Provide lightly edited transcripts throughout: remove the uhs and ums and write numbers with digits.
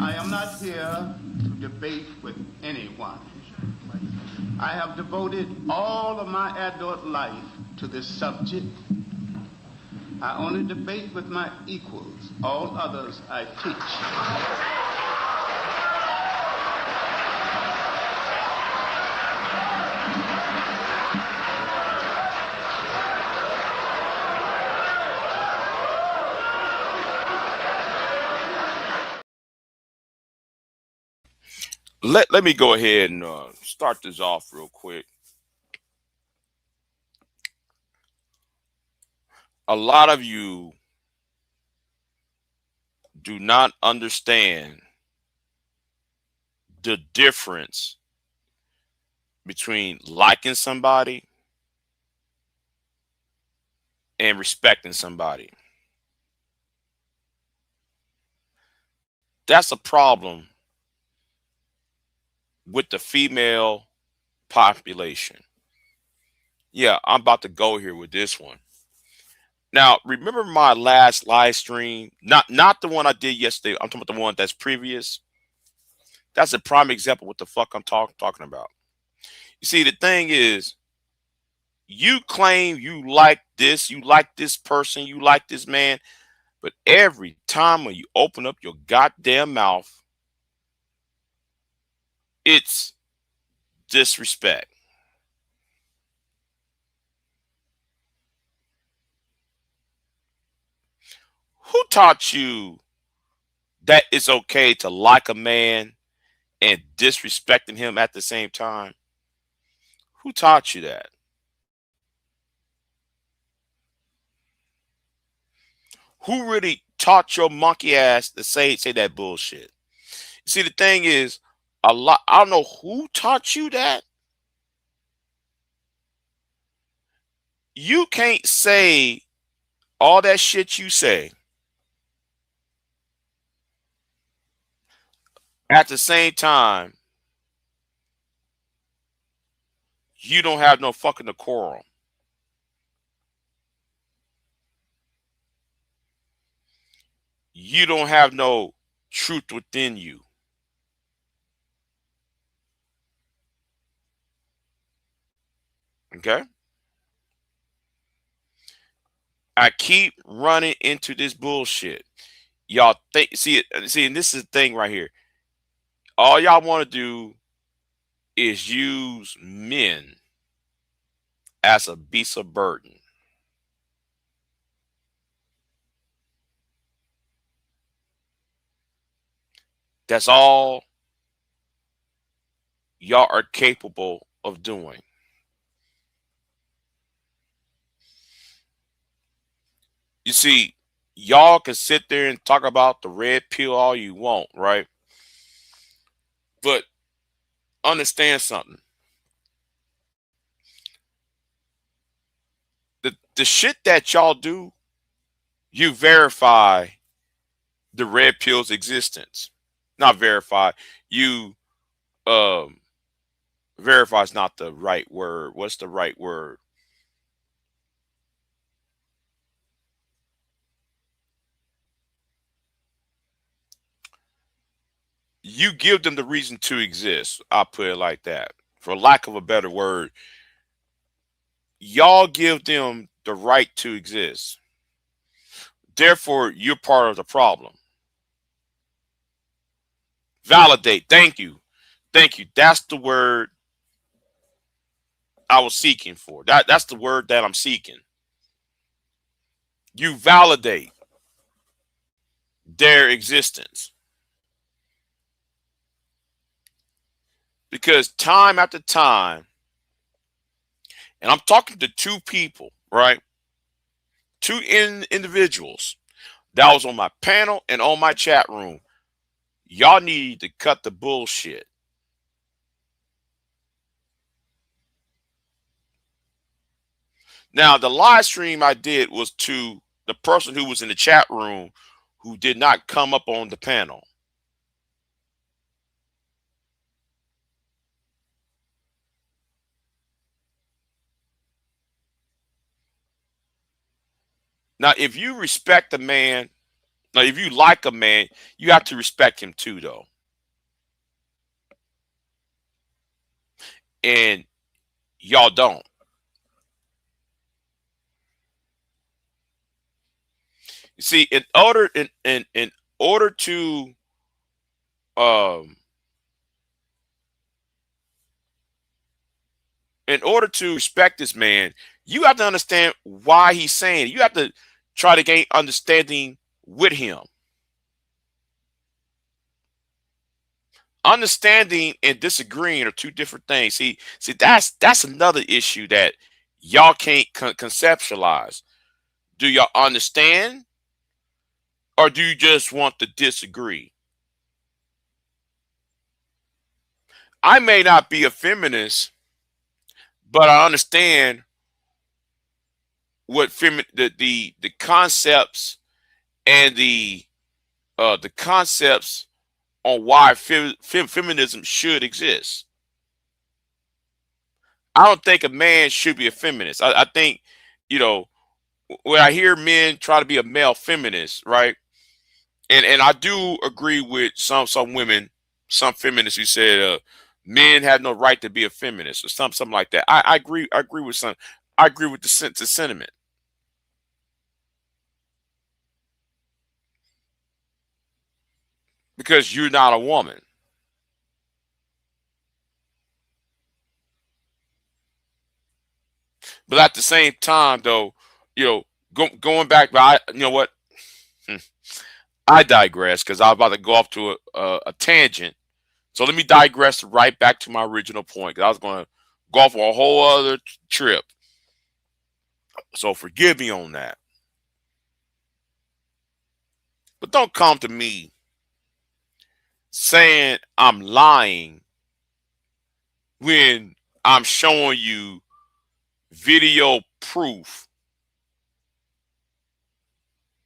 I am not here to debate with anyone. I have devoted all of my adult life to this subject. I only debate with my equals. All others I teach. Let me go ahead and start this off real quick. A lot of you do not understand the difference between liking somebody and respecting somebody. That's a problem with the female population. Yeah, I'm about to go here with this one. Now, remember my last live stream? Not the one I did yesterday. I'm talking about the one that's previous. That's a prime example what the fuck I'm talking about. You see, the thing is, you claim you like this person, you like this man, but every time when you open up your goddamn mouth, it's disrespect. Who taught you that it's okay to like a man and disrespecting him at the same time? Who taught you that? Who really taught your monkey ass to say that bullshit? See, the thing is, a lot. I don't know who taught you that. You can't say all that shit you say at the same time. You don't have no fucking decorum. You don't have no truth within you. Okay. I keep running into this bullshit. Y'all think see, and this is the thing right here. All y'all want to do is use men as a beast of burden. That's all y'all are capable of doing. You see, y'all can sit there and talk about the red pill all you want, right? But understand something. The shit that y'all do, you verify the red pill's existence. Not verify. You um verify is not the right word. What's the right word? You give them the reason to exist. I'll put it like that. For lack of a better word, y'all give them the right to exist. Therefore, you're part of the problem. Validate. Thank you. Thank you. That's the word I was seeking for. That's the word that I'm seeking. You validate their existence. Because time after time, and I'm talking to two people, right? Two individuals that was on my panel and on my chat room. Y'all need to cut the bullshit. Now, the live stream I did was to the person who was in the chat room who did not come up on the panel. Now, if you respect a man Now, if you like a man, you have to respect him too, though. And y'all don't. You see, in order to um in order to respect this man, you have to understand why he's saying it. You have to try to gain understanding with him. Understanding and disagreeing are two different things. See, that's another issue that y'all can't conceptualize. Do y'all understand, or do you just want to disagree? I may not be a feminist, but I understand what the concepts and the concepts on why feminism should exist. I don't think a man should be a feminist. I think, you know, when I hear men try to be a male feminist, right? And I do agree with some women, some feminists who said men have no right to be a feminist or something like that. I agree. I agree with some. I agree with the sentiment because you're not a woman. But at the same time, though, you know, going back, but you know what? Hmm, I digress because I was about to go off to a tangent. So let me digress right back to my original point because I was going to go off on a whole other trip. So forgive me on that. But don't come to me saying I'm lying when I'm showing you video proof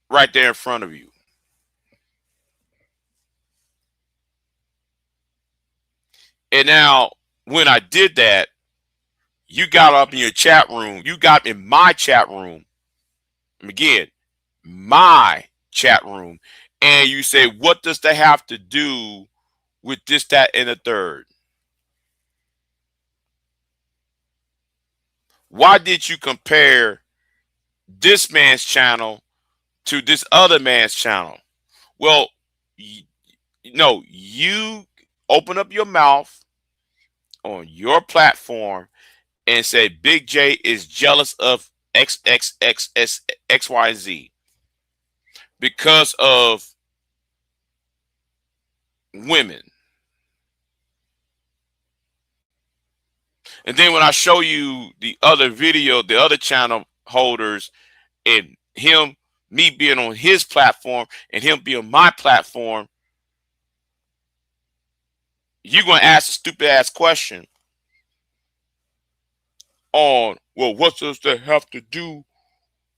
right there in front of you. And now, when I did that, you got up in your chat room. You got in my chat room. And again, my chat room. And you say, what does that have to do with this, that, and the third? Why did you compare this man's channel to this other man's channel? Well, no, you open up your mouth on your platform and say Big J is jealous of XXXXY because of women. And then when I show you the other video, the other channel holders, and him, me being on his platform and him being on my platform, you're going to ask a stupid ass question on, well, what does that have to do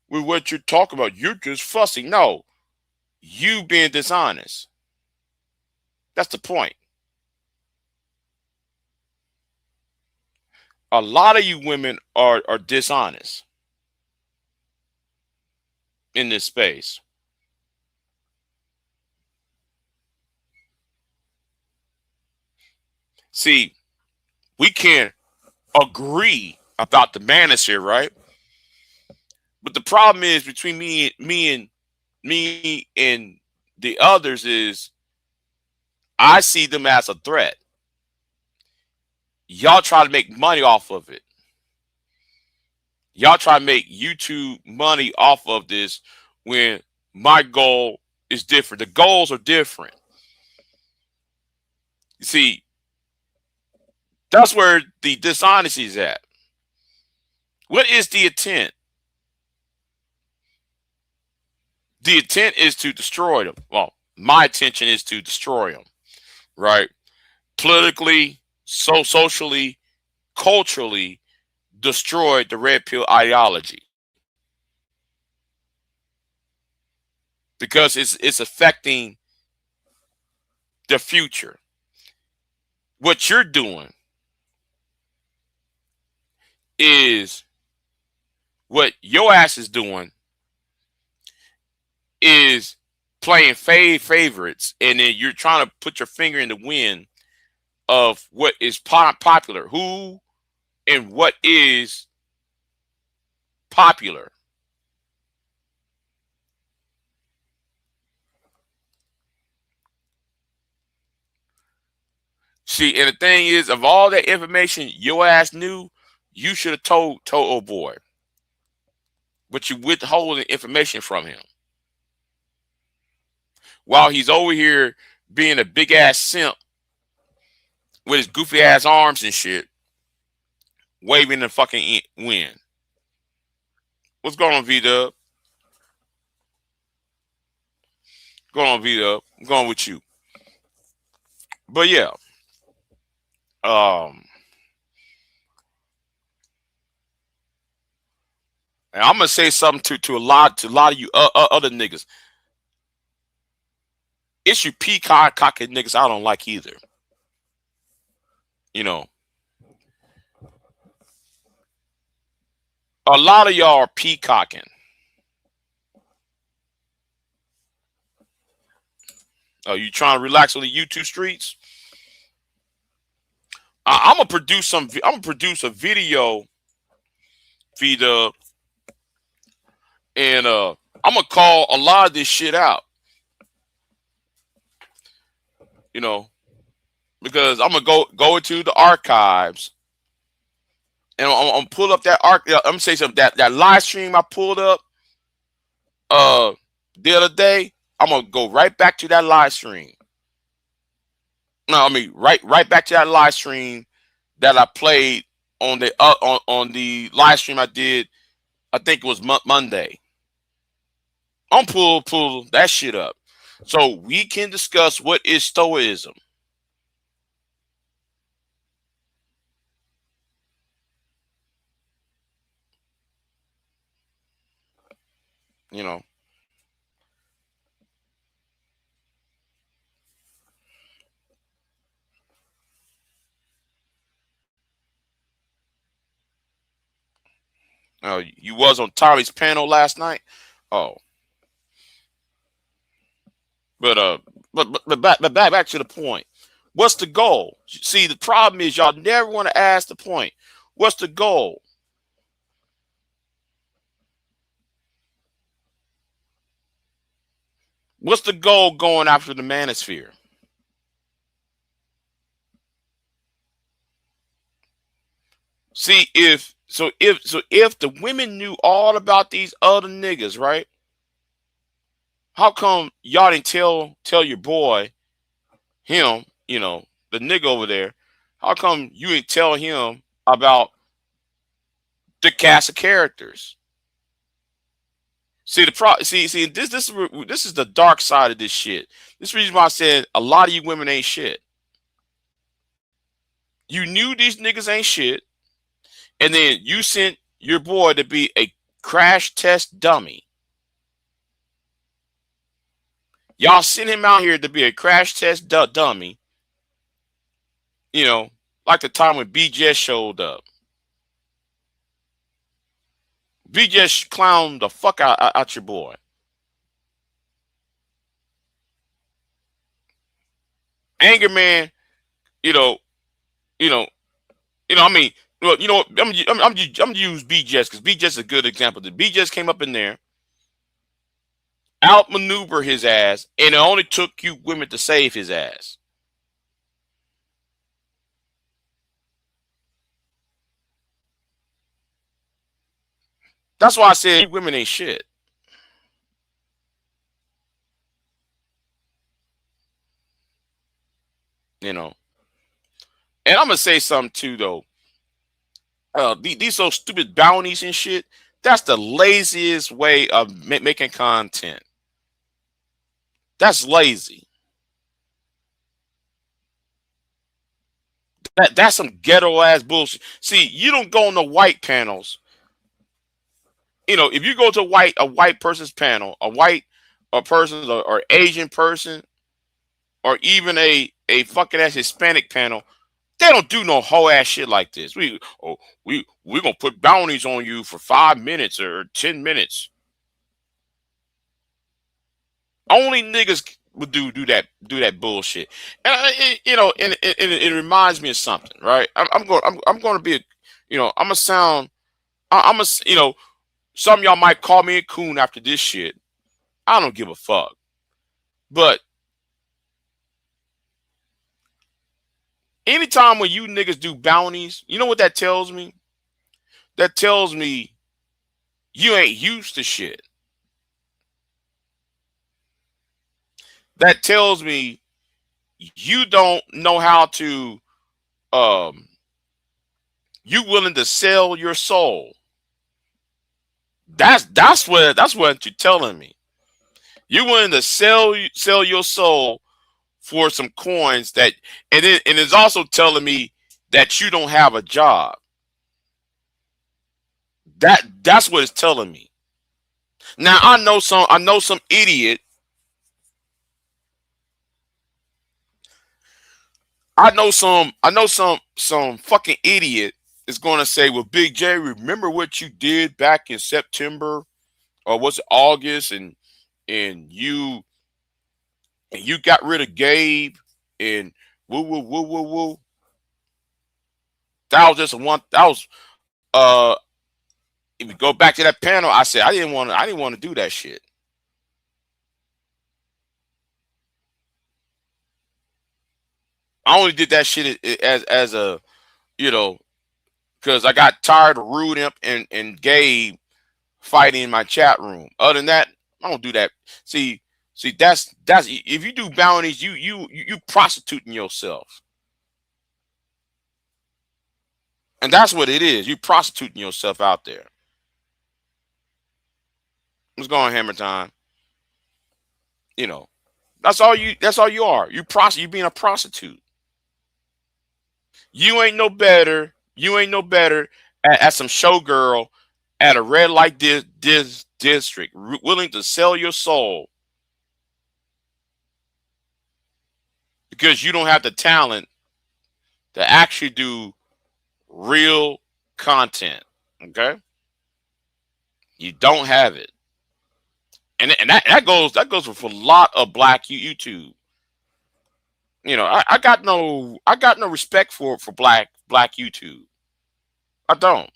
with what you're talking about? You're just fussing. No, you being dishonest. That's the point. A lot of you women are dishonest in this space. See, we can agree about the manosphere, right? But the problem is between me and the others is I see them as a threat. Y'all try to make money off of it. Y'all try to make YouTube money off of this when my goal is different. The goals are different. You see, that's where the dishonesty is at. What is the intent? The intent is to destroy them. Well, my intention is to destroy them, right? Politically, socially, culturally, destroy the red pill ideology because it's affecting the future. What you're doing is what your ass is doing is playing favorites, and then you're trying to put your finger in the wind of what is popular, who and what is popular. See, and the thing is, of all that information your ass knew, you should have told old boy, but you withholding information from him while he's over here being a big ass simp with his goofy ass arms and shit, waving the fucking wind. What's going on, V-Dub? Going on, V-Dub? I'm going with you. But yeah, and I'm gonna say something to a lot of you other niggas. It's you peacocking niggas I don't like either. You know, a lot of y'all are peacocking. Oh, you trying to relax on the YouTube streets? I'm gonna produce I'm gonna produce a video feed and I'm gonna call a lot of this shit out. You know, because I'm gonna go into the archives and I'm gonna pull up that I'm gonna say something that live stream I pulled up the other day. I'm gonna go right back to that live stream. No, I mean right back to that live stream that I played on the on the live stream I did. I think it was Monday. I'm pull that shit up so we can discuss what is Stoicism. You know. You was on Tommy's panel last night. Oh, but back to the point. What's the goal? See, the problem is y'all never want to ask the point. What's the goal? What's the goal going after the manosphere? See, if the women knew all about these other niggas, right? How come y'all didn't tell your boy, him, you know, the nigga over there? How come you didn't tell him about the cast of characters? See this is the dark side of this shit. This is the reason why I said a lot of you women ain't shit. You knew these niggas ain't shit, and then you sent your boy to be a crash test dummy. Y'all sent him out here to be a crash test dummy. You know, like the time when BJ showed up. BJ clowned the fuck out your boy. Anger Man, you know. I mean, well, you know, I'm gonna use BJ because BJ is a good example. The BJ came up in there, outmaneuver his ass, and it only took you women to save his ass. That's why I said women ain't shit. You know. And I'm gonna say something too, though. These so stupid bounties and shit. That's the laziest way of making content. That's lazy. That's some ghetto ass bullshit. See, you don't go on the white panels. You know, if you go to a white person's panel, a person or Asian person, or even a fucking ass Hispanic panel, they don't do no whole ass shit like this. We're gonna put bounties on you for 5 minutes or 10 minutes. Only niggas would do that bullshit. And it reminds me of something, right? I'm going to be I'm gonna sound I'm a some of y'all might call me a coon after this shit. I don't give a fuck. But anytime when you niggas do bounties, you know what that tells me? That tells me you ain't used to shit. That tells me you don't know how to you willing to sell your soul. That's what you're telling me. You're willing to sell your soul for some coins and it's also telling me that you don't have a job. That's what it's telling me. Now I know some idiot. I know some fucking idiot is going to say, "Well, Big J, remember what you did back in September or was it August and you got rid of Gabe and woo woo woo woo woo." That was just one. That was if you go back to that panel, I said I didn't want to do that shit. I only did that shit as a because I got tired of Rude Imp and Gabe fighting in my chat room. Other than that, I don't do that. See, that's if you do bounties, you prostituting yourself, and that's what it is. You prostituting yourself out there. What's going on, Hammer Time? That's all you. That's all you are. You being a prostitute. You ain't no better. You ain't no better at some showgirl at a red light district, willing to sell your soul because you don't have the talent to actually do real content. Okay, you don't have it, and that goes for a lot of black YouTube. I got no respect for black YouTube. I don't.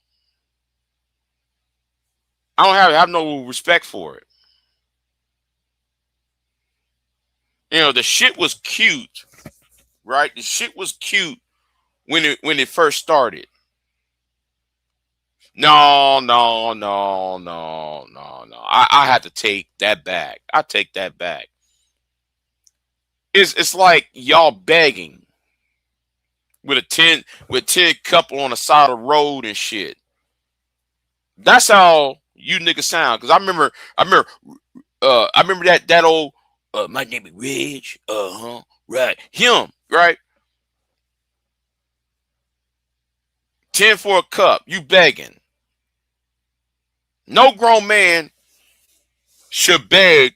I don't have no respect for it. The shit was cute, right? The shit was cute when it first started. No, no, no, no, no, no. I had to take that back. I take that back. It's like y'all begging with a 10 couple on the side of the road and shit. That's how you niggas sound. Cause I remember that old my name is Reg. Right. Him, right? 10 for a cup. You begging. No grown man should beg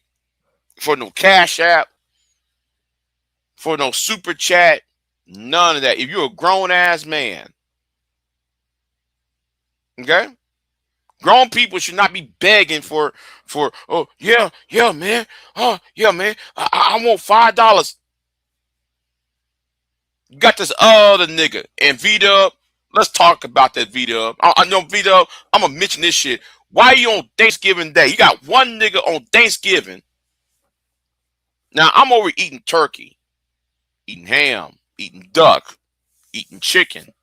for no Cash App, for no super chat, none of that. If you're a grown ass man, okay? Grown people should not be begging for oh yeah man, oh yeah man, I want $5. You got this other nigga and V-Dub. Let's talk about that V-Dub. I know V-Dub. I'm gonna mention this shit. Why are you on Thanksgiving Day? You got one nigga on Thanksgiving. Now I'm over eating turkey, eating ham, eating duck, eating chicken.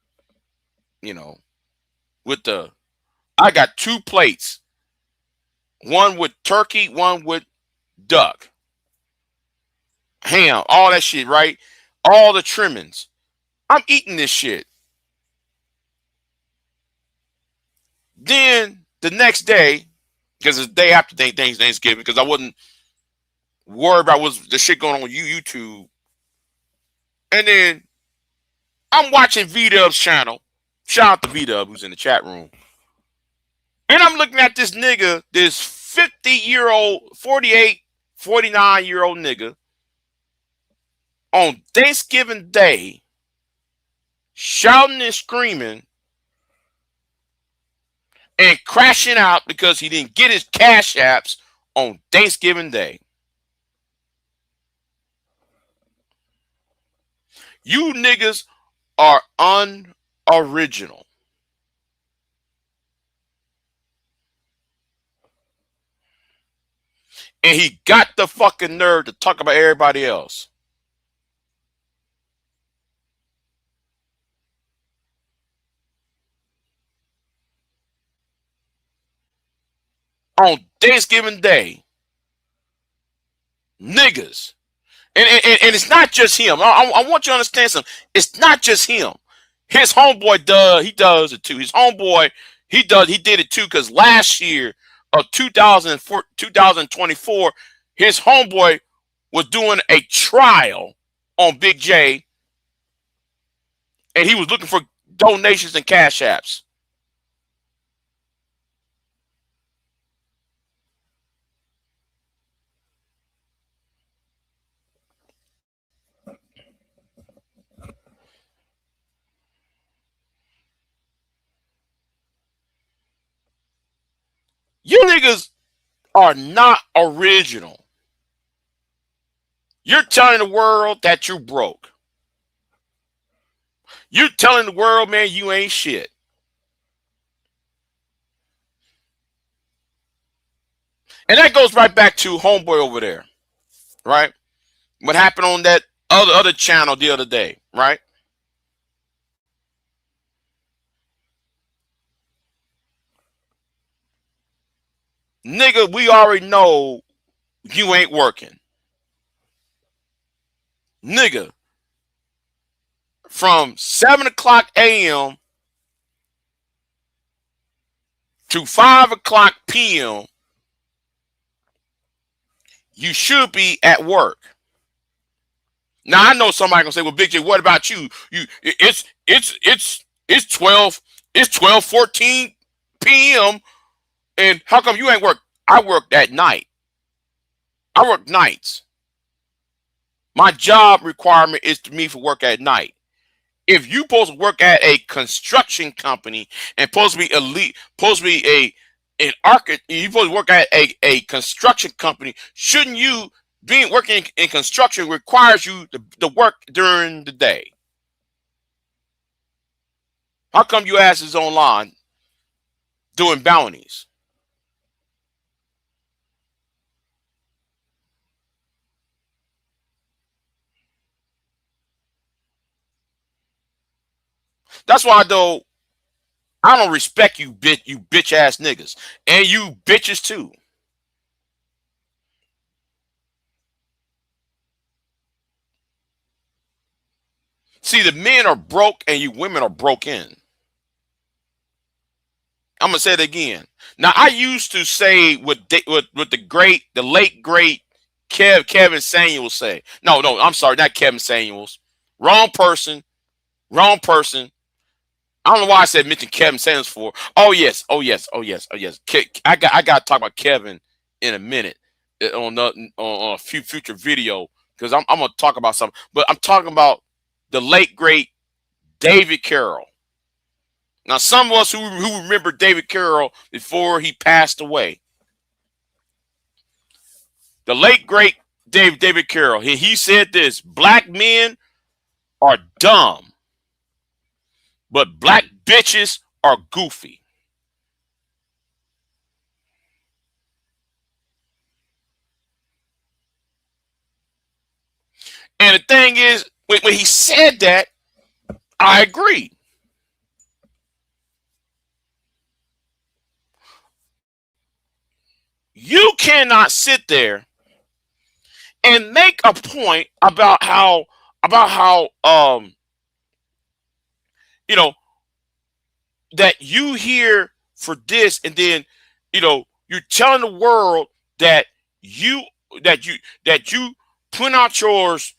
I got 2 plates. One with turkey, one with duck. Ham, all that shit, right? All the trimmings. I'm eating this shit. Then the next day, because it's the day after Thanksgiving, because I wasn't worried about what's the shit going on YouTube. And then I'm watching V-Dub's channel. Shout out to V-Dub who's in the chat room. And I'm looking at this nigga, this 50-year-old, 48, 49-year-old nigga on Thanksgiving Day shouting and screaming and crashing out because he didn't get his Cash Apps on Thanksgiving Day. You niggas are unoriginal. And he got the fucking nerve to talk about everybody else. On Thanksgiving Day, niggas. And it's not just him. I want you to understand something. It's not just him. His homeboy does. He does it too. His homeboy, he did it too. Because last year of 2024, his homeboy was doing a trial on Big J, and he was looking for donations and cash apps. You niggas are not original. You're telling the world that you broke. You're telling the world, man, you ain't shit. And that goes right back to homeboy over there, right? What happened on that other channel the other day, right? Nigga, we already know you ain't working. Nigga, from 7 o'clock a.m. to 5 o'clock p.m., you should be at work. Now I know somebody gonna say, "Well, Big J, what about you? It's 12:14 p.m. and how come you ain't work?" I work at night. I work nights. My job requirement is to me for work at night. If you supposed to work at a construction company and supposed to be elite, supposed to be an architect, you supposed to work at a construction company, shouldn't you being working in construction requires you to work during the day? How come you asses online doing bounties? That's why though I don't respect you bitch ass niggas. And you bitches too. See, the men are broke and you women are broken. I'm gonna say it again. Now I used to say what the late great Kevin Samuels say. No, I'm sorry, not Kevin Samuels. Wrong person. Wrong person. I don't know why I said mention Kevin Samuels for. Oh yes, oh yes, oh yes, oh yes. I got to talk about Kevin in a minute on a few future video because I'm gonna talk about something. But I'm talking about the late great David Carroll. Now, some of us who remember David Carroll before he passed away, the late great David Carroll, he said this: black men are dumb, but black bitches are goofy. And the thing is, when he said that, I agree. You cannot sit there and make a point about how you know that you here for this, and then you're telling the world that you that you put out yours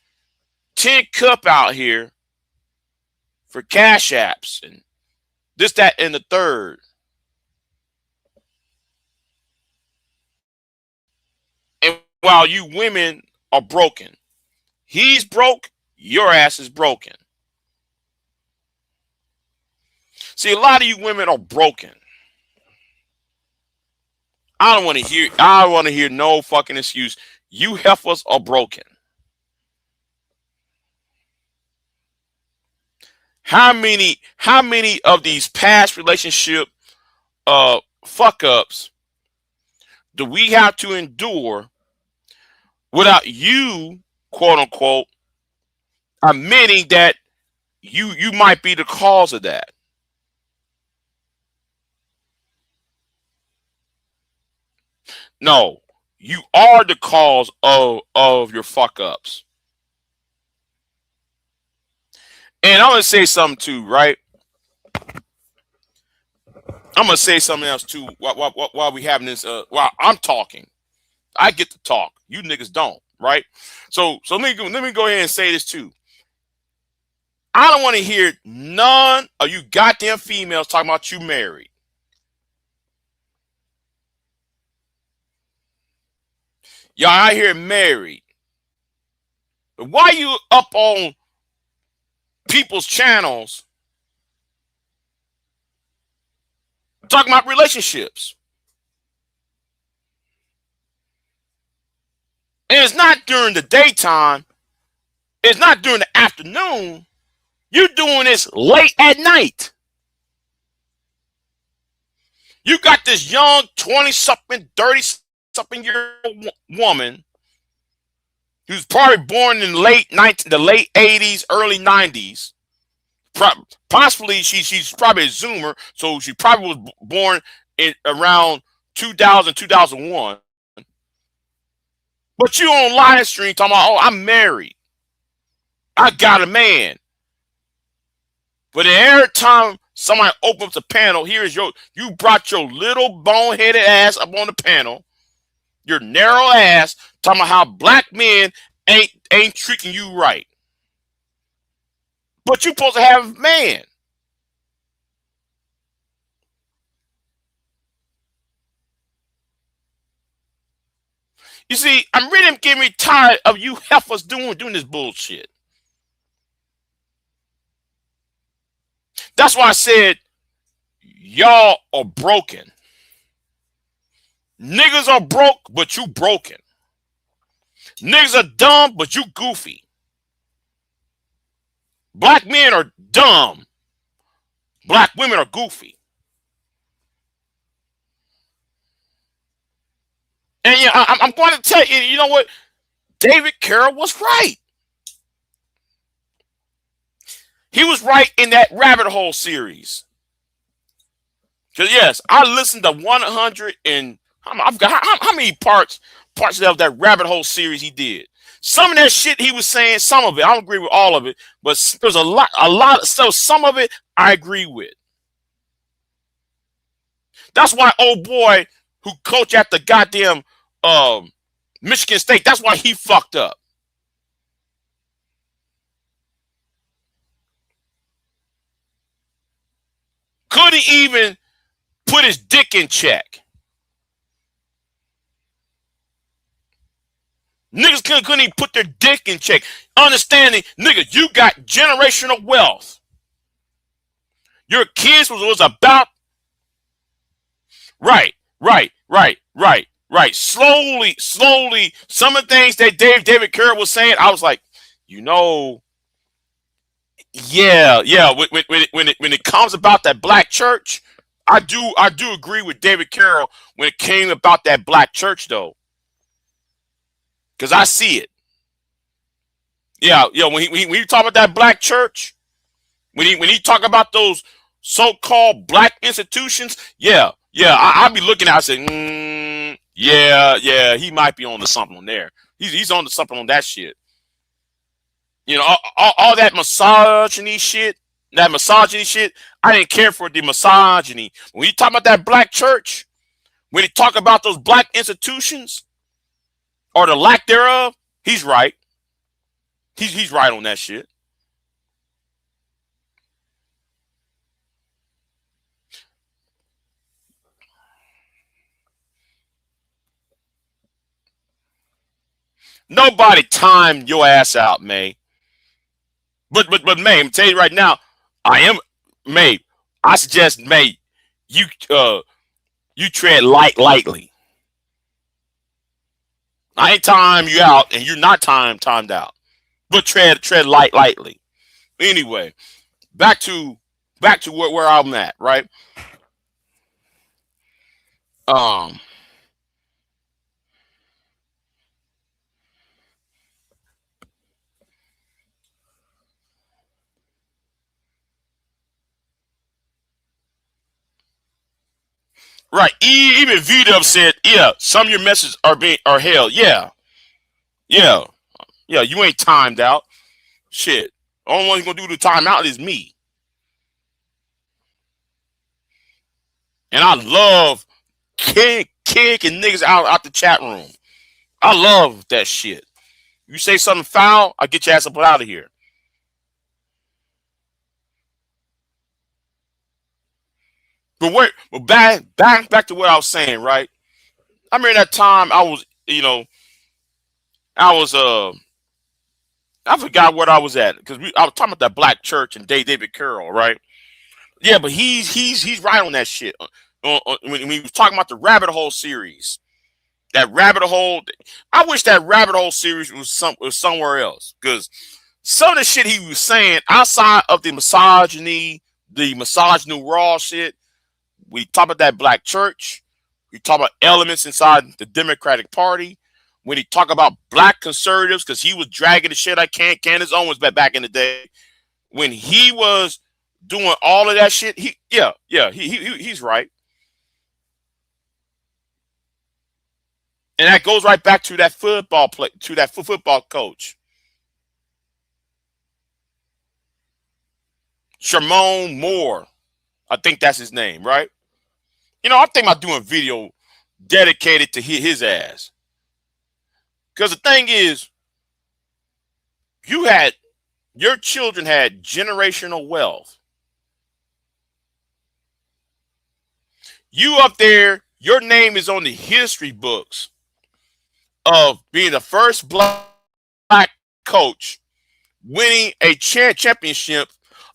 10 cup out here for cash apps and this, that, and the third. And while you women are broken, he's broke, your ass is broken. See, a lot of you women are broken. I don't want to hear no fucking excuse. You heifers are broken. How many of these past relationship fuck ups do we have to endure without you, quote unquote, admitting that you might be the cause of that? No, you are the cause of your fuck ups. And I'm gonna say something too, right? I'm gonna say something else too while we having this. While I'm talking, I get to talk. You niggas don't, right? So let me go ahead and say this too. I don't want to hear none of you goddamn females talking about you married. Y'all out here married. But why you up on people's channels talking about relationships? And it's not during the daytime. It's not during the afternoon. You're doing this late at night. You got this young 20-something, 30-something year old woman who's probably born in the late 80s, early 90s. Possibly she's probably a Zoomer, so she probably was born in around 2000, 2001. But you on live stream talking about, oh, I'm married. I got a man. But every time somebody opens the panel, you brought your little boneheaded ass up on the panel, your narrow ass, talking about how black men ain't treating you right. But you supposed to have a man. You see, I'm really getting tired of you heifers doing this bullshit. That's why I said y'all are broken. Niggas are broke, but you broken. Niggas are dumb, but you goofy. Black men are dumb. Black women are goofy. And yeah, I'm going to tell you, you know what? David Carroll was right. He was right in that rabbit hole series. Because yes, I listened to 100 and I've got how many parts of that rabbit hole series he did. Some of that shit he was saying, some of it I don't agree with all of it, but there's a lot. So some of it I agree with. That's why old boy who coached at the goddamn Michigan State, that's why he fucked up. Couldn't even put his dick in check. Niggas couldn't even put their dick in check. Understanding, nigga, you got generational wealth. Your kids was about right. Slowly. Some of the things that David Carroll was saying, I was like, yeah. When it comes about that black church, I do agree with David Carroll when it came about that black church though, because I see it. Yeah. When you talk about that black church, when he talk about those so-called black institutions, I'll be looking at it and say, yeah, he might be on to something there. He's on to something on that shit. You know, all that misogyny shit, I didn't care for the misogyny. When you talk about that black church, when he talk about those black institutions or the lack thereof, he's right. He's right on that shit. Nobody timed your ass out, May. But May, I'm telling you right now, I am May. I suggest May, you tread lightly. I ain't time you out, and you're not timed out. But tread lightly. Anyway, back to where I'm at, right? Um, right. Even V-Dub said, yeah, some of your messages are held. Yeah, yeah, yeah. You ain't timed out. Shit. Only one who's gonna do the timeout is me. And I love kicking niggas out the chat room. I love that shit. You say something foul, I get your ass up out of here. But back to what I was saying, right? I remember that time I was, I was I forgot what I was at because I was talking about that black church and David Carroll, right? Yeah, but he's right on that shit. When he was talking about the rabbit hole series, that rabbit hole. I wish that rabbit hole series was somewhere else because some of the shit he was saying outside of the misogyny raw shit. We talk about that black church. We talk about elements inside the Democratic Party. When he talk about black conservatives, because he was dragging the shit. Candace Owens back in the day when he was doing all of that shit. He's right, and that goes right back to that football coach, Shermone Moore. I think that's his name, right? I'm thinking about doing a video dedicated to his ass. Because the thing is, your children had generational wealth. You up there, your name is on the history books of being the first black coach winning a championship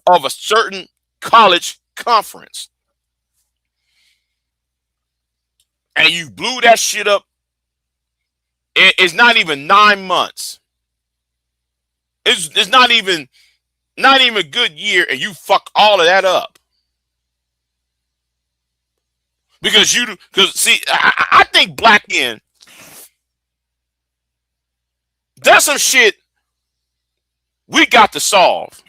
of a certain college conference. And you blew that shit up. It's not even 9 months. It's not even a good year, and you fuck all of that up. Because see, I think black men, that's some shit we got to solve.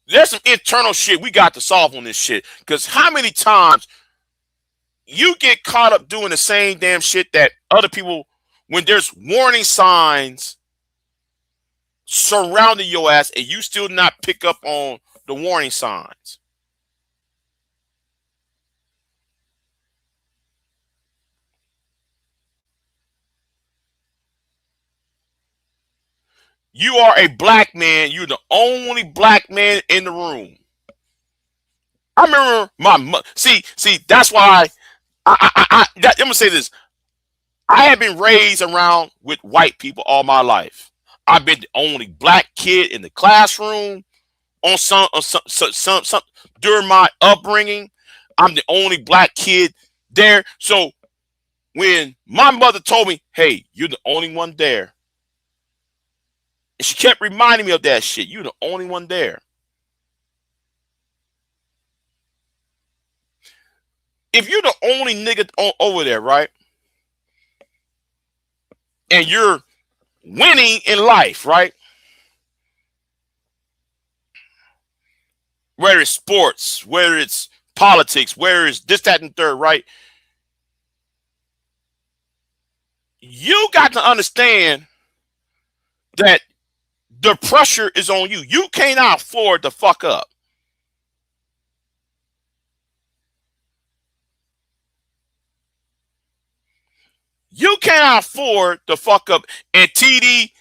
There's some internal shit we got to solve on this shit. Because how many times you get caught up doing the same damn shit that other people, when there's warning signs surrounding your ass and you still not pick up on the warning signs? You are a black man. You're the only black man in the room. I remember see. That's why I'm gonna say this. I have been raised around with white people all my life. I've been the only black kid in the classroom on some during my upbringing. I'm the only black kid there. So when my mother told me, "Hey, you're the only one there," and she kept reminding me of that shit. You're the only one there. If you're the only nigga over there, right, and you're winning in life, right, whether it's sports, whether it's politics, whether it's this, that, and third, right, you got to understand that the pressure is on you. You cannot afford to fuck up. You cannot afford to fuck up. And TD,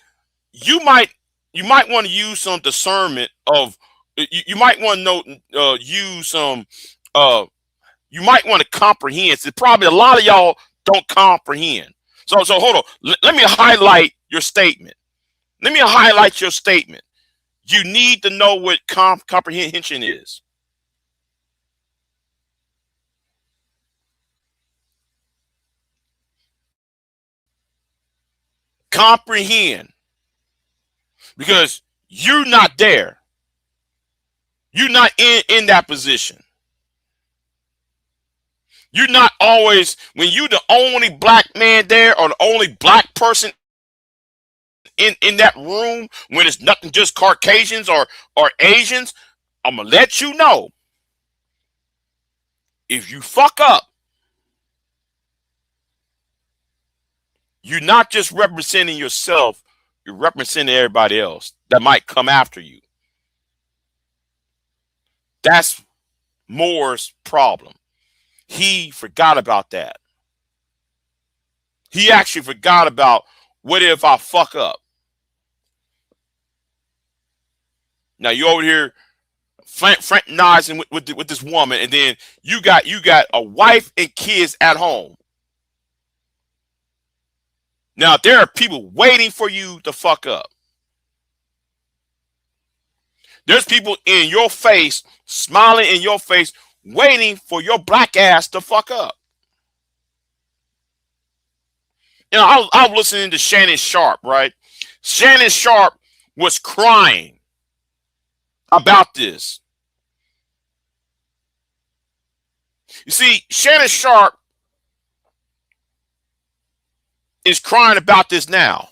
you might want to use some discernment of. You might want to use some. You might want to comprehend. So probably a lot of y'all don't comprehend. So hold on. Let me highlight your statement. Let me highlight your statement. You need to know what comprehension is. Comprehend. because you're not there. You're not in that position. You're not always, when you're the only black man there or the only black person in that room, when it's nothing just Caucasians or Asians, I'm going to let you know, if you fuck up, you're not just representing yourself, you're representing everybody else that might come after you. That's Moore's problem. He forgot about that. He actually forgot about, what if I fuck up? Now you over here fraternizing with this woman, and then you got a wife and kids at home. Now there are people waiting for you to fuck up. There's people in your face, smiling in your face, waiting for your black ass to fuck up. You know, I was listening to Shannon Sharpe, right? Shannon Sharpe was crying about this. You see, Shannon Sharpe is crying about this now.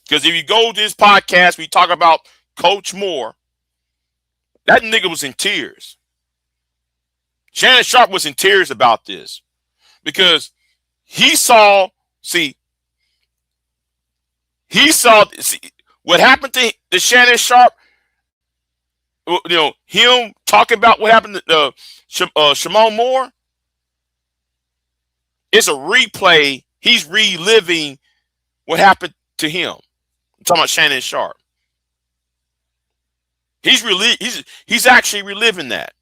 Because if you go to this podcast, we talk about Coach Moore. That nigga was in tears. Shannon Sharpe was in tears about this. Because he saw what happened to Shannon Sharpe. You know, him talking about what happened to Shimon Moore. It's a replay. He's reliving what happened to him. I'm talking about Shannon Sharpe. He's actually reliving that.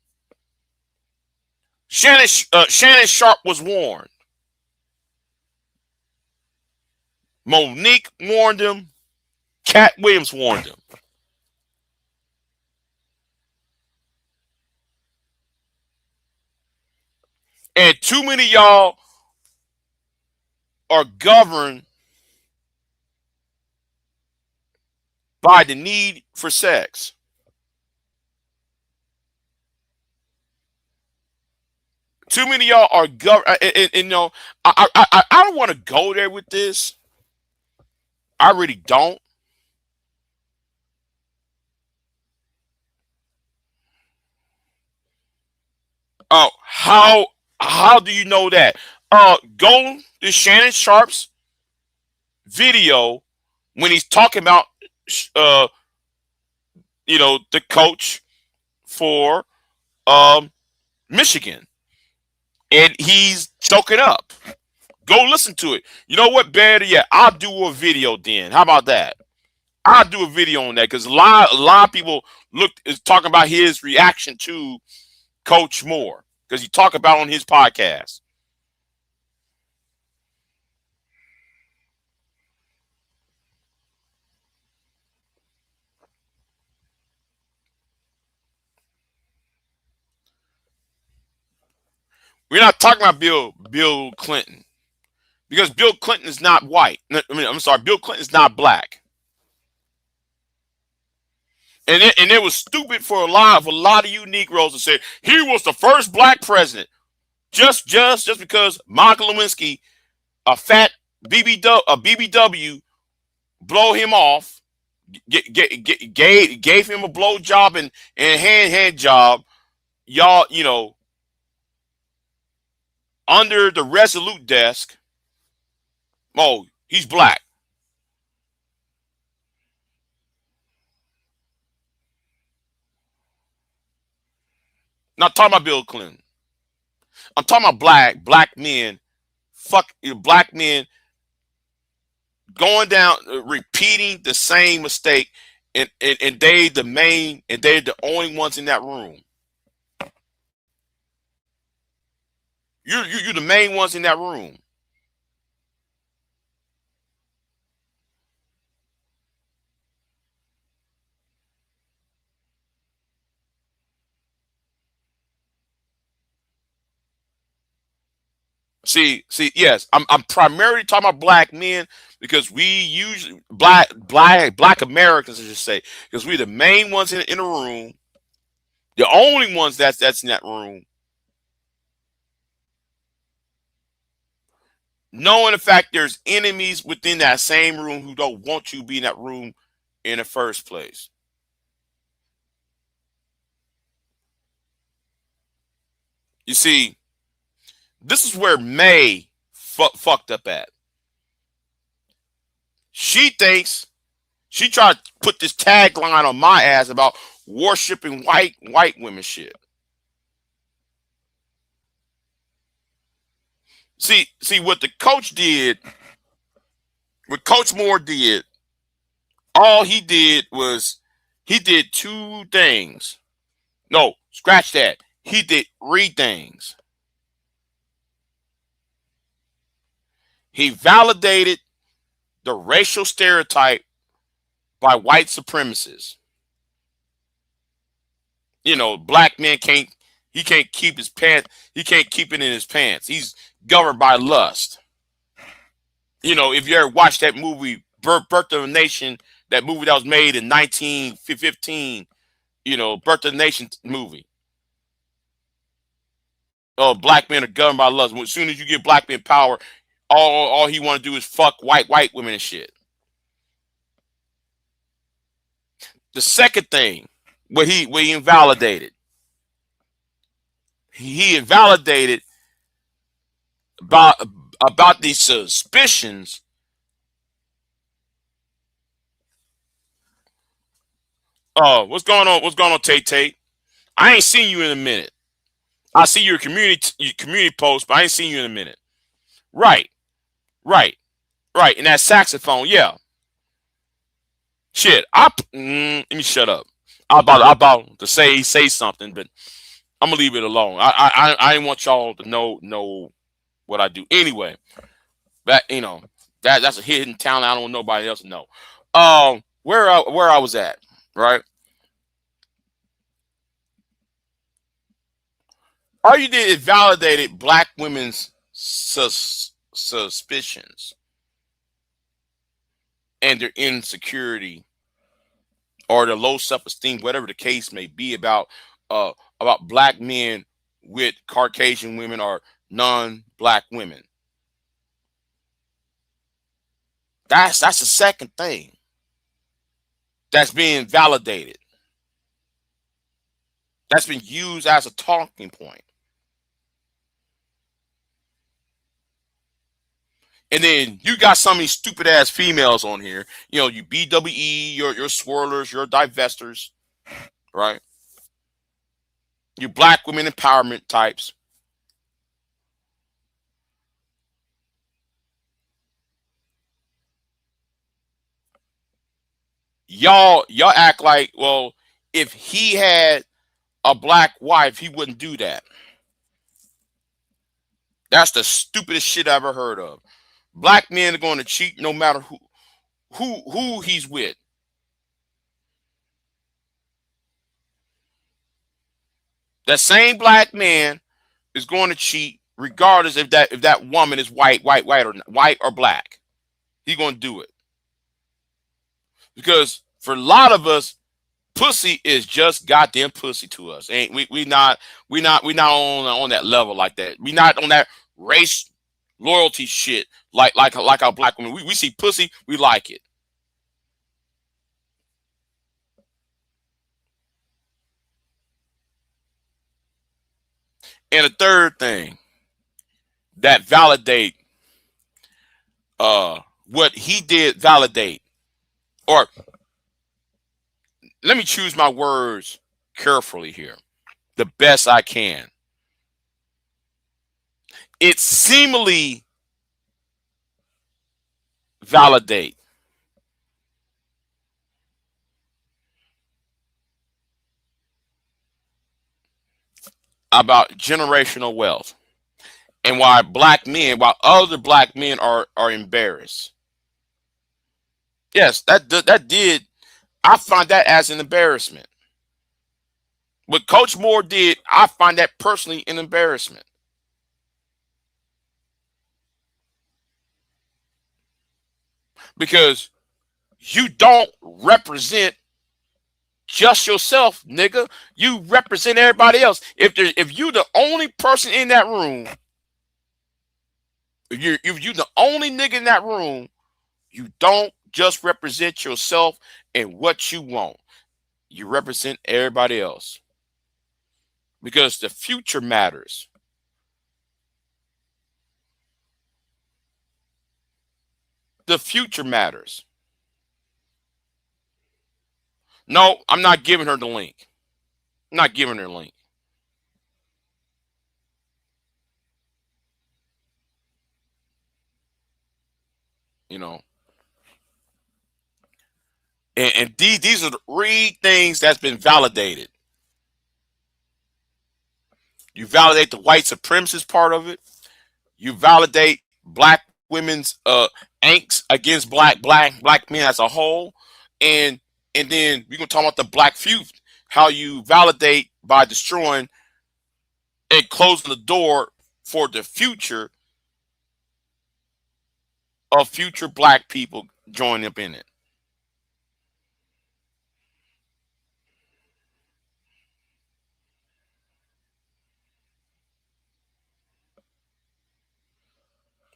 Shannon Sharpe was warned. Monique warned him. Cat Williams warned him. And too many of y'all are governed by the need for sex. Too many of y'all are governed. And, you know, I don't want to go there with this. I really don't. Oh, how do you know that? Go to Shannon Sharpe's video when he's talking about you know, the coach for Michigan, and he's choking up. Go listen to it. You know what? Better yet, I'll do a video then. How about that? I'll do a video on that, because a lot of people is talking about his reaction to Coach Moore, because he talked about on his podcast. We're not talking about Bill Clinton, because Bill Clinton is not white. I'm sorry, Bill Clinton is not black. And it was stupid for a lot of you Negroes to say he was the first black president, just because Monica Lewinsky, a fat BBW, blow him off, gave him a blow job and hand job. Y'all, you know, under the Resolute desk. Oh, he's black. Not talking about Bill Clinton. I'm talking about black men. Fuck black men going down, repeating the same mistake, and they're the only ones in that room. You're the main ones in that room. Yes, I'm primarily talking about black men because we usually black Americans, I should say, because we're the main ones in the room, the only ones that's in that room, knowing the fact there's enemies within that same room who don't want you to be in that room in the first place. You see, this is where May fucked up at. She thinks she tried to put this tagline on my ass about worshiping white women shit. See what the coach did, what Coach Moore did, all he did was he did two things. No, scratch that. He did three things. He validated the racial stereotype by white supremacists. You know, black men can't keep his pants, he can't keep it in his pants. He's governed by lust. You know, if you ever watched that movie, Birth of a Nation, that movie that was made in 1915, you know, Birth of the Nation movie. Oh, black men are governed by lust. As soon as you give black men power, all he want to do is fuck white women and shit. The second thing, what he invalidated, he invalidated about these suspicions. Oh, what's going on? What's going on, Tate Tate? I ain't seen you in a minute. I see your community post, but I ain't seen you in a minute. Right, right, right. And that saxophone, yeah. Shit, let me shut up. I about to say something, but I'm gonna leave it alone. I didn't want y'all to know what I do anyway. That that's a hidden talent. I don't want nobody else to know. Where I was at, right? All you did is validated black women's suspicions and their insecurity or their low self-esteem, whatever the case may be, uh about black men with Caucasian women or non-black women. That's the second thing that's being validated. That's been used as a talking point. And then you got some of these stupid ass females on here. You know, you BWE, your swirlers, your divestors, right? You black women empowerment types. Y'all act like, well, if he had a black wife, he wouldn't do that. That's the stupidest shit I ever heard of. Black men are going to cheat no matter who he's with. That same black man is going to cheat regardless if that woman is white or black. He's going to do it because for a lot of us, pussy is just goddamn pussy to us. Ain't we not on that level like that. We not on that race loyalty shit like our black women. We see pussy, we like it. And the third thing that validate what he did validate, or let me choose my words carefully here, the best I can. It seemingly validate about generational wealth and why other black men are embarrassed. Yes, that did. I find that as an embarrassment. What Coach Moore did, I find that personally an embarrassment. because you don't represent just yourself, nigga. You represent everybody else. If you the only person in that room, if you the only nigga in that room, you don't just represent yourself and what you want. You represent everybody else because the future matters. The future matters. No, I'm not giving her the link. I'm not giving her the link. You know, and these are the three things that's been validated. You validate the white supremacist part of it. You validate black women's angst against black men as a whole, and then we're gonna talk about the black youth. How you validate by destroying and closing the door for the future of future black people joining up in it.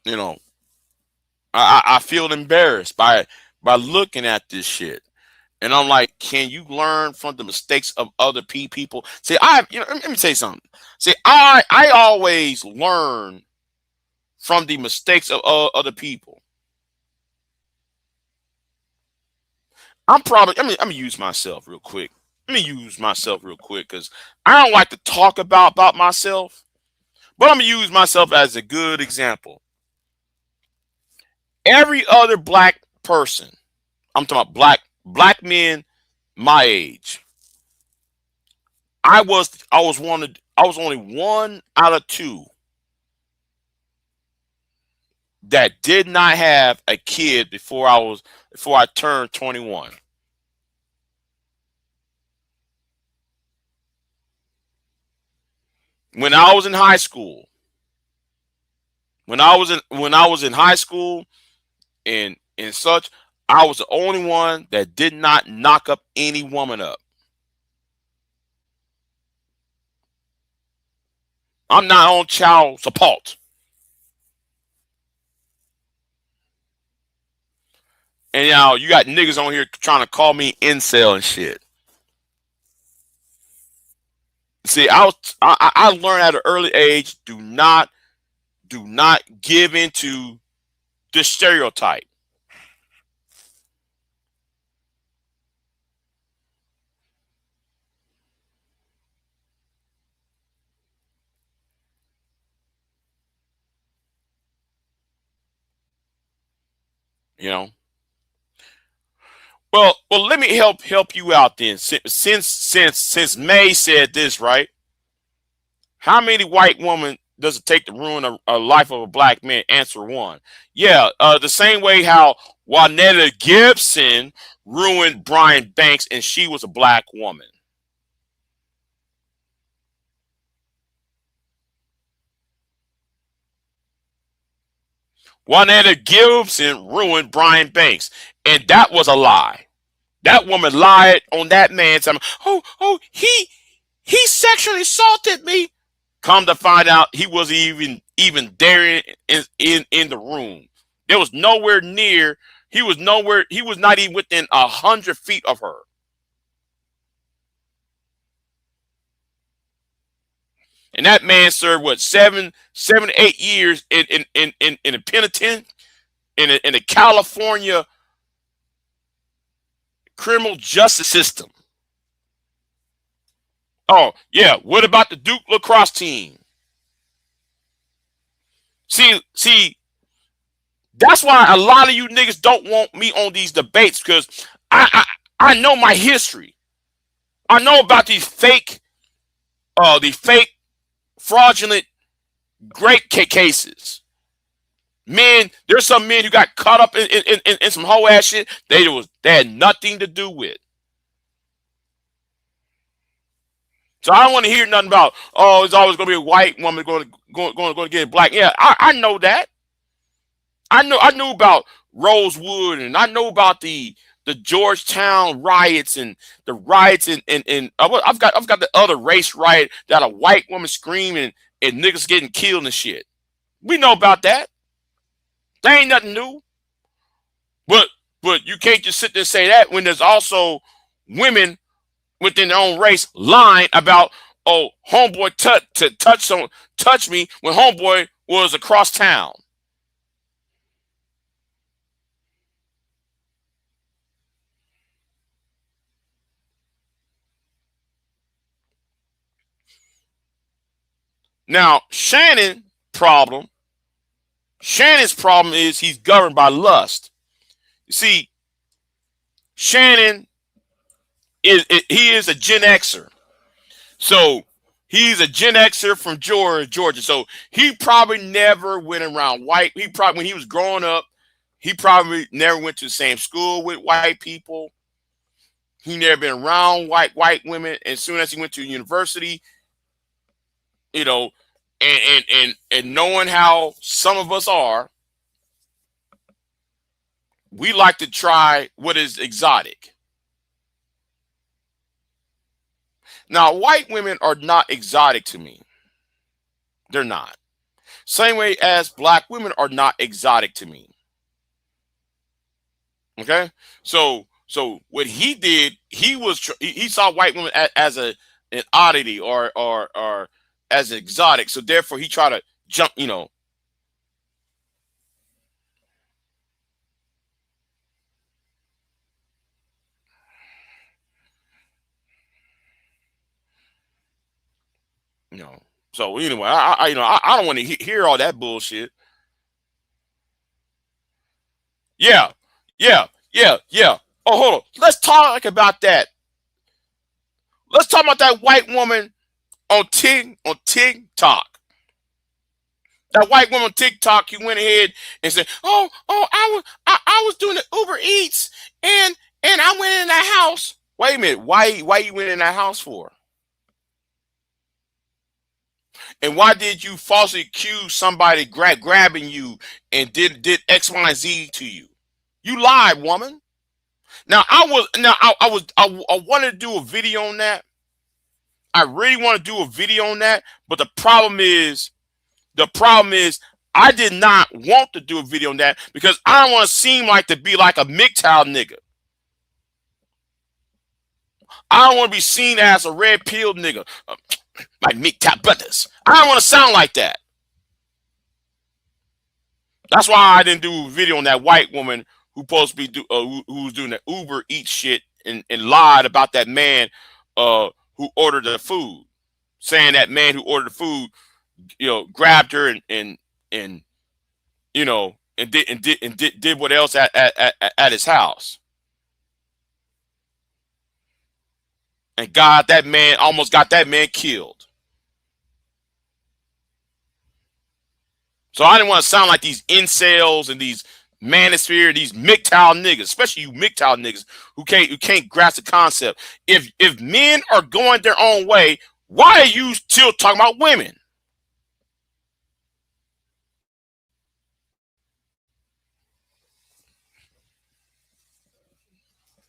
You know, I feel embarrassed by looking at this shit. And I'm like, can you learn from the mistakes of other people? See, let me say something. See, I always learn from the mistakes of other people. I'm gonna use myself real quick. Let me use myself real quick because I don't like to talk about myself, but I'm gonna use myself as a good example. Every other black person, I'm talking about black men my age. I was only one out of two that did not have a kid before I turned 21. When I was in high school, when I was in high school and such, I was the only one that did not knock up any woman up. I'm not on child support. And you got niggas on here trying to call me incel and shit. See, I learned at an early age, do not give into this stereotype. You know. Well, let me help you out then. Since May said this, right? How many white women does it take to ruin a life of a black man? Answer one. Yeah, the same way how Juanetta Gibson ruined Brian Banks, and she was a black woman. Juanetta Gibson ruined Brian Banks, and that was a lie. That woman lied on that man. Saying, oh, he sexually assaulted me. Come to find out, he wasn't even there in the room. There was nowhere near. He was nowhere. He was not even within 100 feet of her. And that man served what 8 years in a penitentiary in a California criminal justice system. Oh yeah, what about the Duke lacrosse team? See, that's why a lot of you niggas don't want me on these debates because I know my history. I know about these fake fraudulent great cases. Men, there's some men who got caught up in some whole ass shit they had nothing to do with. So I don't want to hear nothing about, oh, it's always going to be a white woman going to get black. Yeah, I know that. I knew about Rosewood, and I know about the Georgetown riots and the riots and I've got the other race riot that a white woman screaming and niggas getting killed and shit. We know about that. That ain't nothing new. But you can't just sit there and say that when there's also women within their own race lying about, oh, homeboy touch me when homeboy was across town. Now, Shannon's problem is he's governed by lust. You see, Shannon he is a Gen Xer. So he's a Gen Xer from Georgia. So he probably never went around white. He probably, when he was growing up, he probably never went to the same school with white people. He never been around white women. As soon as he went to university, you know, and knowing how some of us are, we like to try what is exotic. Now, white women are not exotic to me. They're not. Same way as black women are not exotic to me. Okay, so what he did, he saw white women as an oddity or as exotic. So therefore, he tried to jump. So anyway, I don't want to hear all that bullshit. Yeah, yeah. Oh, hold on. Let's talk about that. Let's talk about that white woman on TikTok. That white woman on TikTok, you went ahead and said, "Oh, I was doing the Uber Eats and I went in that house." Wait a minute, why you went in that house for? And why did you falsely accuse somebody grabbing you and did X, Y, and Z to you? You lied, woman. Now I wanted to do a video on that. I really want to do a video on that, but the problem is I did not want to do a video on that because I don't want to seem like to be like a MGTOW nigga. I don't want to be seen as a red pill nigga, like MGTOW brothers. I don't want to sound like that. That's why I didn't do a video on that white woman who supposed to be who's doing the Uber Eats shit and lied about that man who ordered the food, saying that man who ordered the food, grabbed her and did what else at his house, and almost got that man killed. So I didn't want to sound like these incels and these manosphere, these MGTOW niggas, especially you MGTOW niggas who can't grasp the concept. If men are going their own way, why are you still talking about women?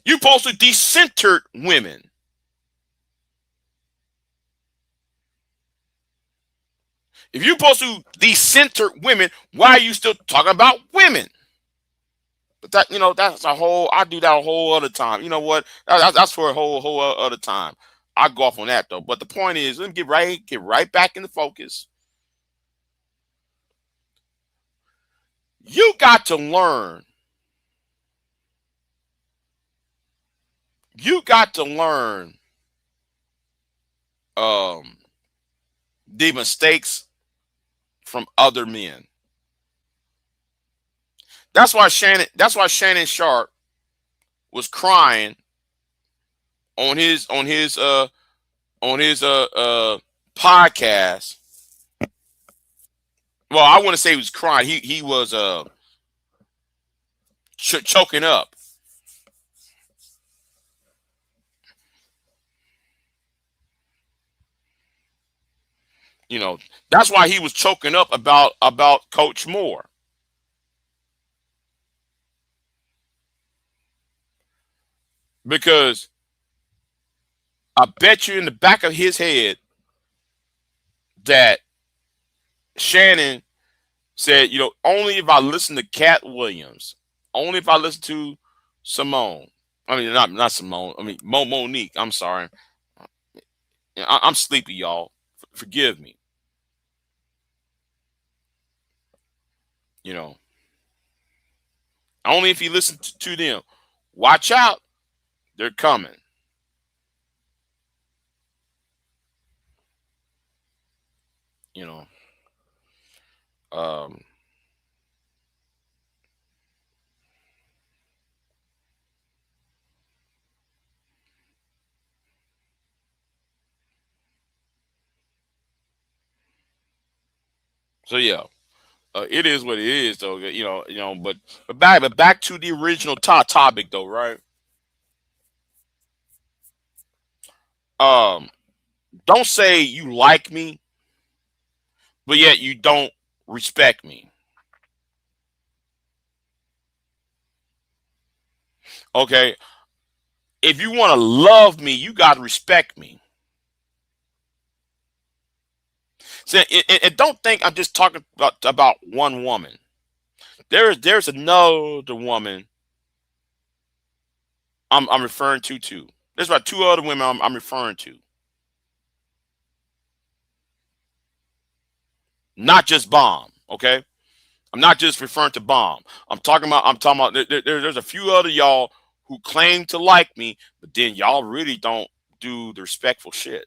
You're supposed to decenter women. If you're supposed to decenter women, why are you still talking about women? But that's a whole. I do that a whole other time. You know what? That's for a whole other time. I go off on that though. But the point is, let me get right back into focus. You got to learn. You got to learn the mistakes from other men. That's why Shannon Sharpe was crying on his podcast. Well, I want to say he was crying. He was choking up. That's why he was choking up about Coach Moore. because I bet you in the back of his head that Shannon said, only if I listen to Cat Williams, only if I listen to Simone. I mean, not Simone. I mean, Monique. I'm sorry. I'm sleepy, y'all. Forgive me. You know, only if you listen to them. Watch out. They're coming. You know. Um, so yeah, it is what it is, though. But back to the original topic, though, right? Um, don't say you like me, but yet you don't respect me. Okay, if you want to love me, you got to respect me. So, and don't think I'm just talking about one woman. There's another woman I'm referring to too. There's about two other women I'm referring to, not just Bomb. Okay, I'm not just referring to Bomb. I'm talking about there's a few other y'all who claim to like me, but then y'all really don't do the respectful shit.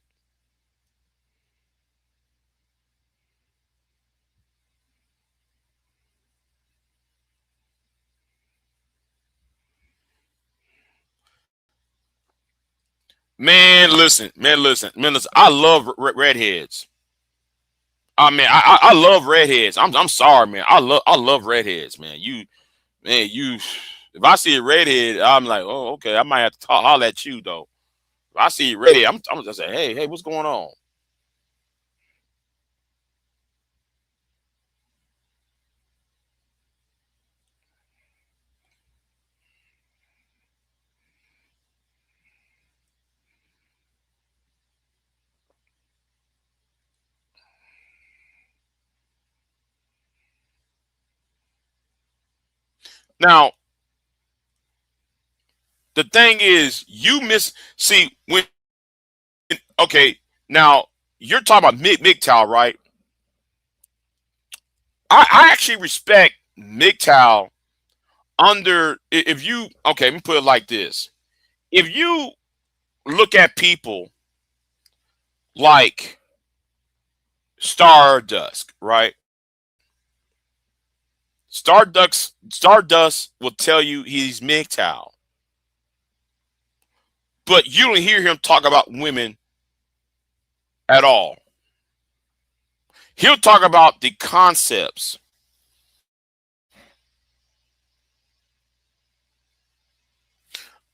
Man, listen. I love redheads. I mean, I love redheads. I'm sorry, man. I love redheads, man. You. If I see a redhead, I'm like, oh, okay. I might have to holler at you though. If I see a redhead, I'm just say, hey, what's going on? Now, the thing is, you miss. See, when okay, now you're talking about MGTOW, right? I actually respect MGTOW under if you okay. Let me put it like this: if you look at people like Stardust, right? Stardust will tell you he's MGTOW, but you don't hear him talk about women at all. He'll talk about the concepts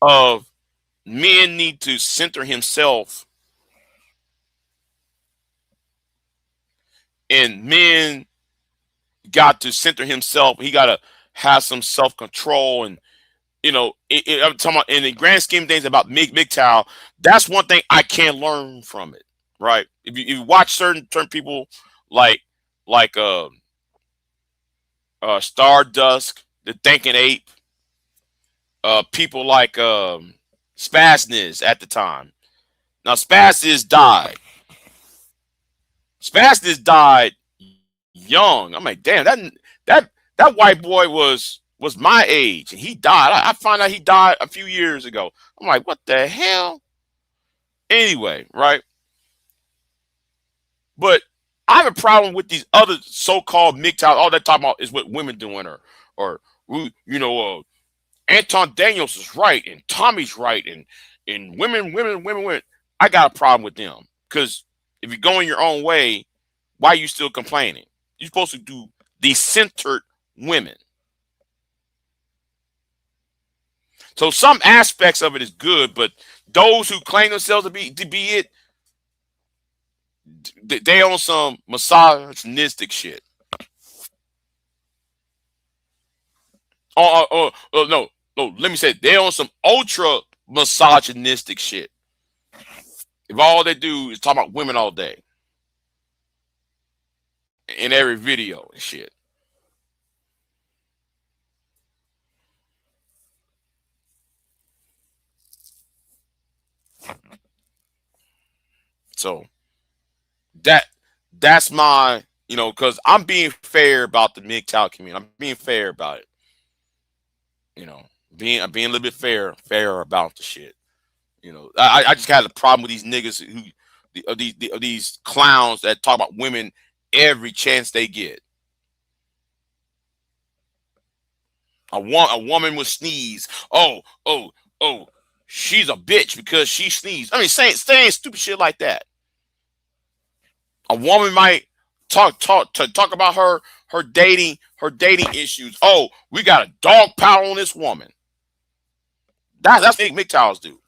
of men need to center himself, and men got to center himself. He got to have some self control, and I'm talking about in the grand scheme of things about MGTOW. That's one thing I can learn from it, right? If you watch certain people like like Stardust, the Thinking Ape, people like Spasniz at the time. Now Spasniz died. Spasniz died young. I'm like, damn, that white boy was my age, and he died. I find out he died a few years ago. I'm like, what the hell? Anyway, right? But I have a problem with these other so-called MGTOW. All they're talking about is what women doing, or Anton Daniels is right, and Tommy's right, and women. I got a problem with them because if you're going your own way, why are you still complaining? You're supposed to do the centered women. So some aspects of it is good, but those who claim themselves to be it, they on some misogynistic shit. Oh, no. Let me say they on some ultra. misogynistic shit. If all they do is talk about women all day in every video and shit. So that's my, because I'm being fair about the MGTOW community. I'm being fair about it. I'm being a little bit fair about the shit. I just had a problem with these niggas these clowns that talk about women every chance they get. A woman would sneeze. Oh, she's a bitch because she sneezed. I mean, saying stupid shit like that. A woman might talk about her dating issues. Oh, we got a dog power on this woman. That's what MGTOWs do.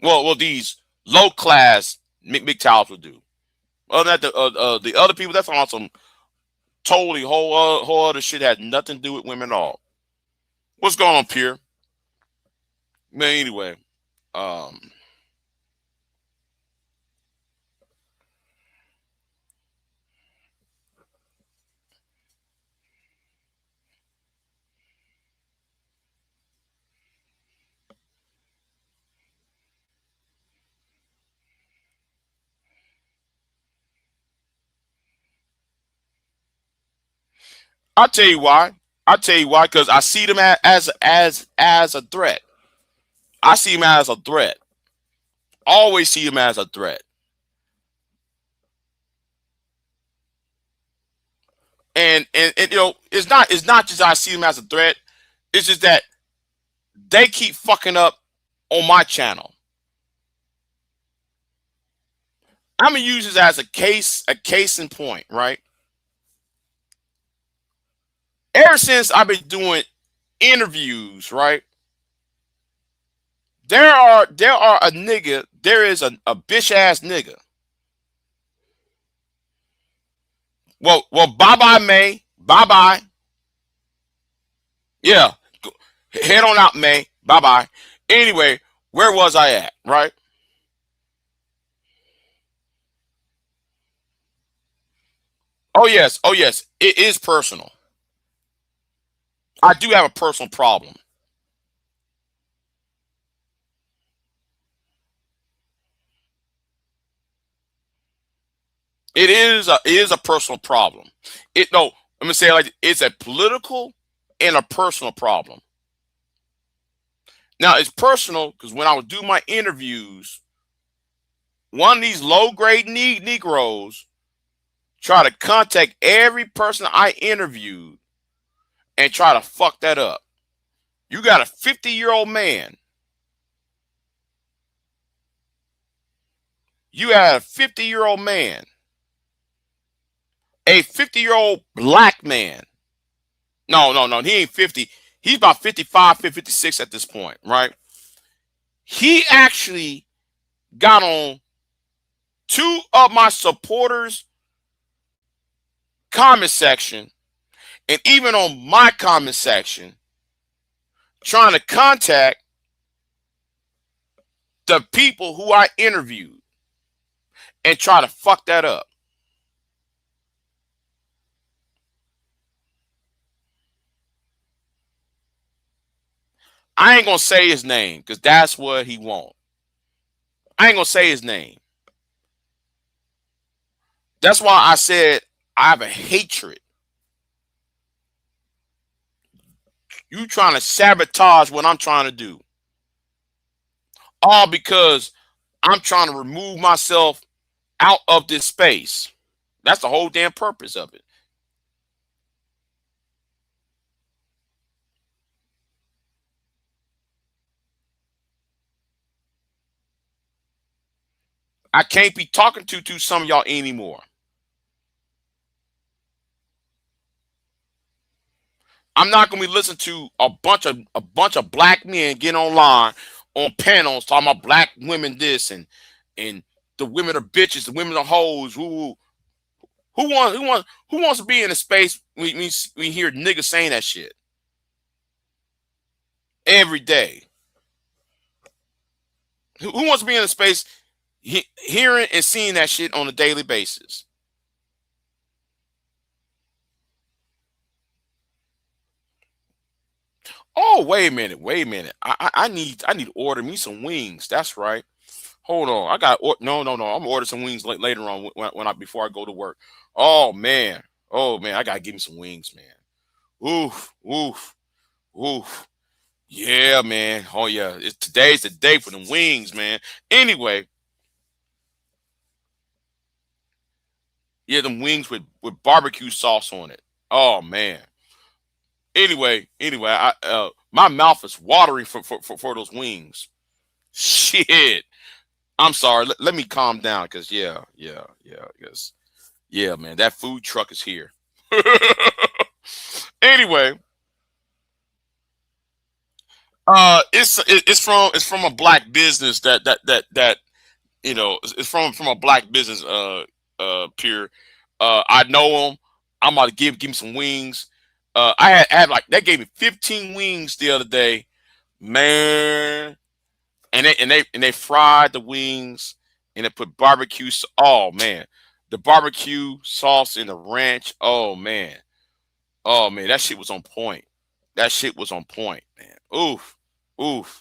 Well, these low class MGTOWs will do. Other than that, the other people, that's on some totally whole other shit, had nothing to do with women at all. What's going on, Pierre? Man, anyway, I'll tell you why. Because I see them as a threat. I see them as a threat. Always see them as a threat. And it's not just I see them as a threat. It's just that they keep fucking up on my channel. I'm gonna use this as a case in point, right? Ever since I've been doing interviews, right? There is a bitch ass nigga. Well, bye bye, May. Bye bye. Yeah. Head on out, May. Bye bye. Anyway, where was I at, right? Oh yes. It is personal. I do have a personal problem. It is a personal problem. Let me say it like it's a political and a personal problem. Now it's personal because when I would do my interviews, one of these low grade Negroes try to contact every person I interviewed and try to fuck that up. You got a 50-year-old man. You got a 50-year-old man. A 50-year-old black man. No, he ain't 50. He's about 55, 56 at this point, right? He actually got on two of my supporters' comment section and even on my comment section trying to contact the people who I interviewed and try to fuck that up. I ain't gonna say his name because that's what he wants. I ain't gonna say his name. That's why I said I have a hatred. You trying to sabotage what I'm trying to do. All because I'm trying to remove myself out of this space. That's the whole damn purpose of it. I can't be talking to some of y'all anymore. I'm not gonna be listening to a bunch of black men getting online on panels talking about black women this and the women are bitches, the women are hoes. Who wants to be in a space we hear niggas saying that shit every day? Who wants to be in a space hearing and seeing that shit on a daily basis? Oh, wait a minute, wait a minute. I need to order me some wings. That's right. Hold on. I got no. I'm gonna order some wings later on when I before I go to work. Oh man. Oh man, I gotta give me some wings, man. Oof, oof, oof. Yeah, man. Oh yeah. Today's the day for the wings, man. Anyway, yeah, them wings with barbecue sauce on it. Oh man. Anyway, my mouth is watering for those wings. Shit. I'm sorry. Let me calm down because because yeah, man, that food truck is here. Anyway, it's from a black business that it's from a black business peer. I know him. I'm about to give him some wings. I had like they gave me 15 wings the other day, man, and they fried the wings and they put barbecue. Oh man, the barbecue sauce and the ranch. Oh man, that shit was on point. That shit was on point, man. Oof, oof.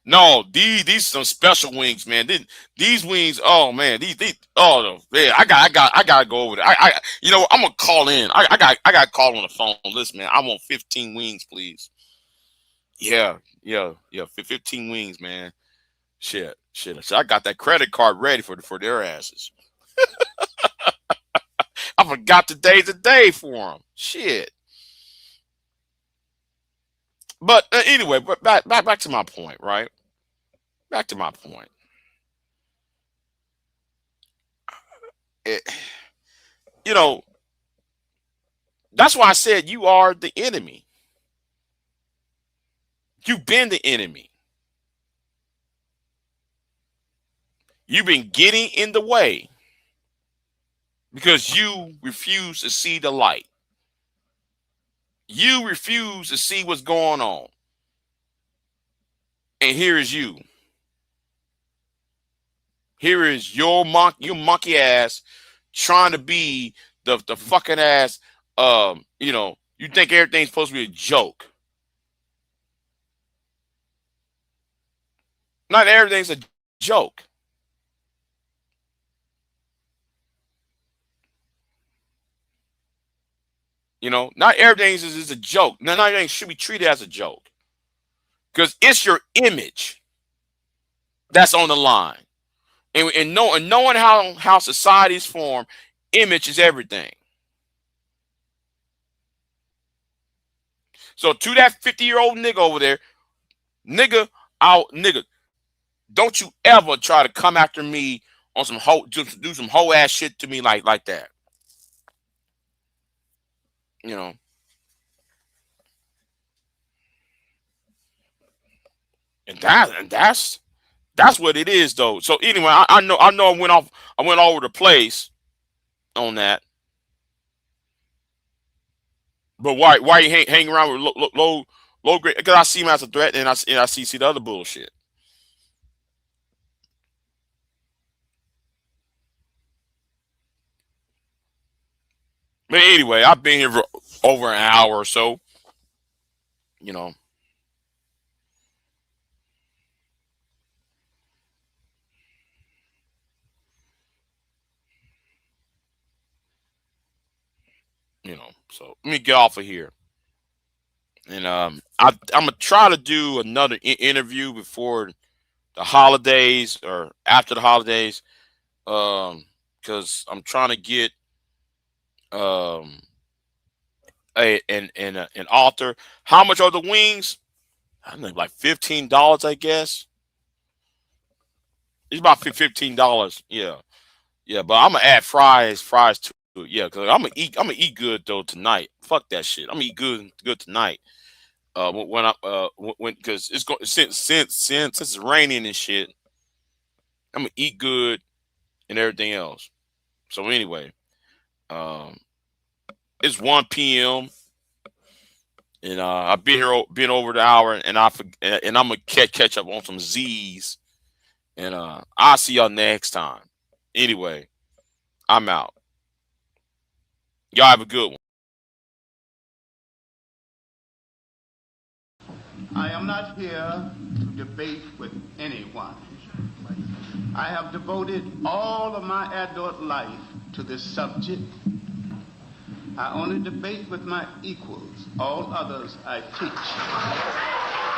No, these some special wings, man. These wings, oh man, these oh no, yeah, I gotta go over there. I'm gonna call in. I got to call on the phone. Listen, man, I want 15 wings, please. Yeah, 15 wings, man. Shit. So I got that credit card ready for their asses. I forgot today's the day for them. Shit. But anyway, but back to my point, right? Back to my point. It, you know, that's why I said you are the enemy. You've been the enemy. You've been getting in the way because you refuse to see the light. You refuse to see what's going on. And here is you. Here is your monkey ass trying to be the fucking ass. You think everything's supposed to be a joke. Not everything's a joke. Not everything is a joke. Not everything should be treated as a joke because it's your image that's on the line. And knowing how societies form, image is everything. So to that 50-year-old nigga over there, nigga, don't you ever try to come after me on some do some hoe ass shit to me like that. You know, and that's what it is though. So anyway, I know I went all over the place on that. But why you hang around with low grade? Because I see him as a threat, and I see the other bullshit. But anyway, I've been here for over an hour or so. You know, So let me get off of here, and I'm gonna try to do another interview before the holidays or after the holidays, because I'm trying to get um an author. How much are the wings? I think like $15, I guess. It's about $15. Yeah, but I'm gonna add fries to it. Yeah, because I'm gonna eat good though tonight. Fuck that shit. I'm gonna eat good tonight. When I when because it's going since it's raining and shit. I'm gonna eat good and everything else. So anyway, um, it's 1 p.m. And I've been over the hour, and and I'm gonna catch up on some Z's, and I'll see y'all next time. Anyway, I'm out. Y'all have a good one. I am not here to debate with anyone. I have devoted all of my adult life to this subject. I only debate with my equals. All others I teach.